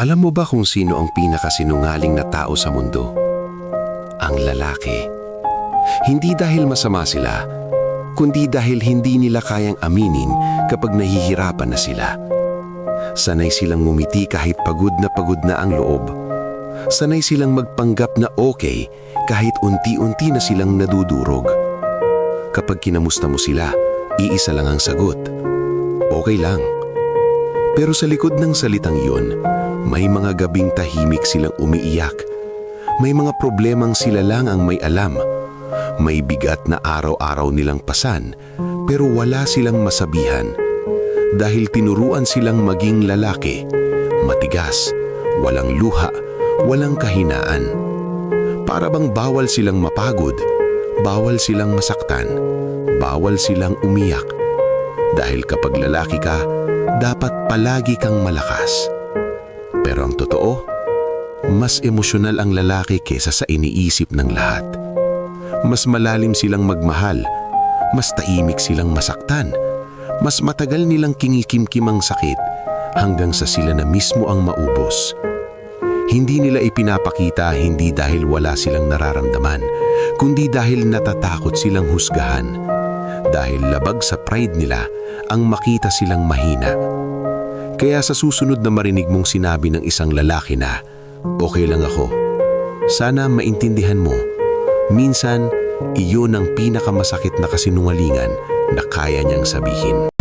Alam mo ba kung sino ang pinakasinungaling na tao sa mundo? Ang lalaki. Hindi dahil masama sila, kundi dahil hindi nila kayang aminin kapag nahihirapan na sila. Sanay silang ngumiti kahit pagod na ang loob. Sanay silang magpanggap na okay kahit unti-unti na silang nadudurog. Kapag kinamusta mo sila, iisa lang ang sagot. Okay lang. Pero sa likod ng salitang iyon, may mga gabing tahimik silang umiiyak. May mga problemang sila lang ang may alam. May bigat na araw-araw nilang pasan, pero wala silang masabihan. Dahil tinuruan silang maging lalaki, matigas, walang luha, walang kahinaan. Para bang bawal silang mapagod, bawal silang masaktan, bawal silang umiyak. Dahil kapag lalaki ka, dapat palagi kang malakas. Pero ang totoo, mas emosyonal ang lalaki kesa sa iniisip ng lahat. Mas malalim silang magmahal, mas tahimik silang masaktan, mas matagal nilang kinikimkim ang sakit hanggang sa sila na mismo ang maubos. Hindi nila ipinapakita hindi dahil wala silang nararamdaman, kundi dahil natatakot silang husgahan. Dahil labag sa pride nila ang makita silang mahina. Kaya sa susunod na marinig mong sinabi ng isang lalaki na, okay lang ako, sana maintindihan mo, minsan iyon ang pinakamasakit na kasinungalingan na kaya niyang sabihin.